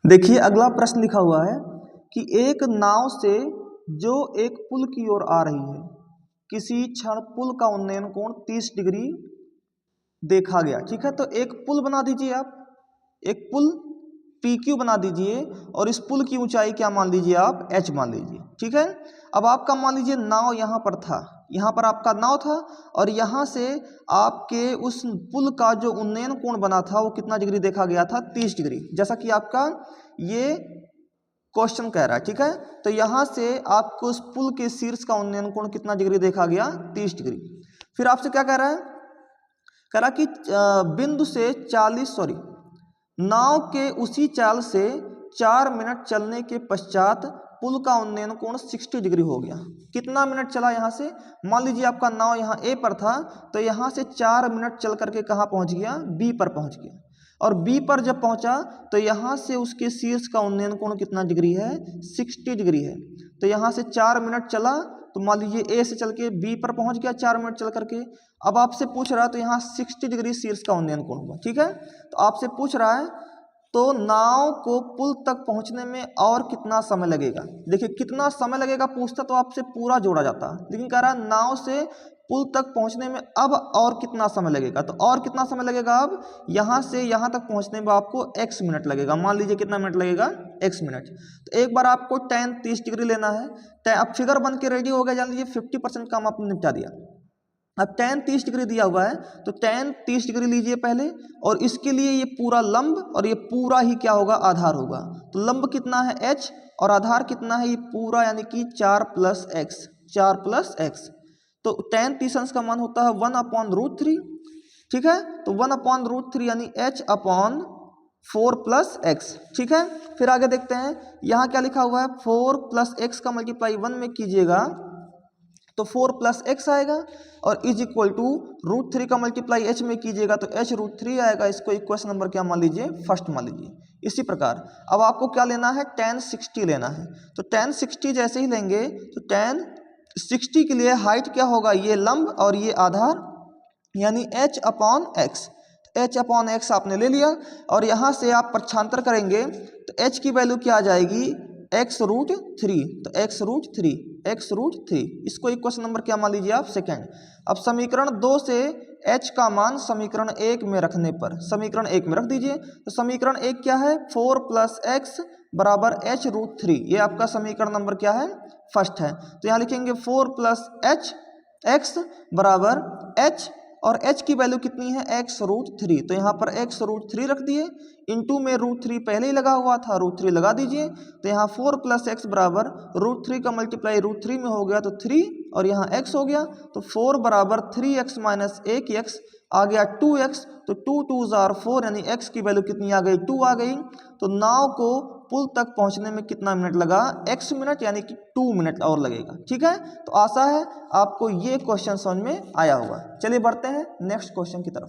देखिए अगला प्रश्न लिखा हुआ है कि एक नाव से जो एक पुल की ओर आ रही है, किसी क्षण पुल का उन्नयन कोण 30 डिग्री देखा गया। ठीक है, तो एक पुल बना दीजिए आप, एक पुल PQ बना दीजिए और इस पुल की ऊंचाई क्या मान लीजिए आप, H मान लीजिए। ठीक है, अब आपका मान लीजिए नाव यहाँ पर था, यहाँ पर आपका नाव था और यहाँ से आपके उस पुल का जो उन्नयन कोण बना था वो कितना डिग्री देखा गया था, 30 डिग्री, जैसा कि आपका ये क्वेश्चन कह रहा है। ठीक है, तो यहाँ से आपको उस पुल के शीर्ष का उन्नयन कोण कितना डिग्री देखा गया, 30 डिग्री। फिर आपसे क्या कह रहा है, कह रहा कि बिंदु से 40 नाव के उसी चाल से 4 मिनट चलने के पश्चात पुल का उन्नयन कोण 60 डिग्री हो गया। कितना मिनट चला यहाँ से, मान लीजिए आपका नाव यहाँ A पर था, तो यहाँ से 4 मिनट चल करके कहाँ पहुँच गया, B पर पहुँच गया। और B पर जब पहुँचा तो यहाँ से उसके शीर्ष का उन्नयन कोण कितना डिग्री है, 60 डिग्री है। तो यहाँ से 4 मिनट चला तो मान लीजिए A से चल के B पर पहुँच गया 4 मिनट चल करके। अब आपसे पूछ रहा है तो यहाँ 60 डिग्री शीर्ष का उन्नयन कोण हुआ। ठीक है, तो आपसे पूछ रहा है तो नाव को पुल तक पहुंचने में और कितना समय लगेगा। देखिए कितना समय लगेगा पूछता तो आपसे पूरा जोड़ा जाता, लेकिन कह रहा है नाव से पुल तक पहुंचने में अब और कितना समय लगेगा। तो और कितना समय लगेगा, अब यहाँ से यहाँ तक पहुंचने में आपको x मिनट लगेगा। मान लीजिए कितना मिनट लगेगा, x मिनट। तो एक बार आपको tan 30 डिग्री लेना है। अब फिगर बन के रेडी हो गया, जान लीजिए 50% काम आपने निपटा दिया। अब tan 30 डिग्री दिया हुआ है तो tan 30 डिग्री लीजिए पहले, और इसके लिए ये पूरा लंब और ये पूरा ही क्या होगा, आधार होगा। तो लंब कितना है h और आधार कितना है, ये पूरा यानी कि 4 + x। तो tan 30 अंश का मान होता है 1/√3। ठीक है, तो 1/√3 यानी h/4 + x। ठीक है, फिर आगे देखते हैं, यहाँ क्या लिखा हुआ है, 4 + x का मल्टीप्लाई 1 में कीजिएगा तो 4 + x आएगा, और इज इक्वल टू √3 का मल्टीप्लाई h में कीजिएगा तो h√3 आएगा। इसको इक्वेशन नंबर क्या मान लीजिए, फर्स्ट मान लीजिए। इसी प्रकार अब आपको क्या लेना है, tan 60 लेना है। तो tan 60 जैसे ही लेंगे तो tan 60 के लिए हाइट क्या होगा, ये लंब और ये आधार यानी h/x। h/x आपने ले लिया और यहाँ से आप प्रक्षांतर करेंगे तो h की वैल्यू क्या आ जाएगी, x√3। तो x√3 इसको इक्वेशन नंबर क्या मान लीजिए आप, सेकेंड। अब समीकरण 2 से h का मान समीकरण 1 में रखने पर समीकरण 1 में रख दीजिए। तो समीकरण 1 क्या है, 4 + x = h√3। ये आपका समीकरण नंबर क्या है, फर्स्ट है। तो यहाँ लिखेंगे 4 + h x = h, और h की वैल्यू कितनी है, x√3। तो यहाँ पर x√3 रख दिए, इनटू में √3 पहले ही लगा हुआ था, √3 लगा दीजिए। तो यहाँ 4 + x = √3 का मल्टीप्लाई √3 में हो गया तो 3, और यहाँ x हो गया तो 4 = 3x - 1x आ गया 2x। तो 2 2 = 4 यानी x की वैल्यू कितनी आ गई, 2 आ गई। तो नाव को पुल तक पहुंचने में कितना मिनट लगा, x मिनट यानी कि 2 मिनट और लगेगा। ठीक है, तो आशा है आपको ये क्वेश्चन समझ में आया होगा। चलिए बढ़ते हैं नेक्स्ट क्वेश्चन की तरफ।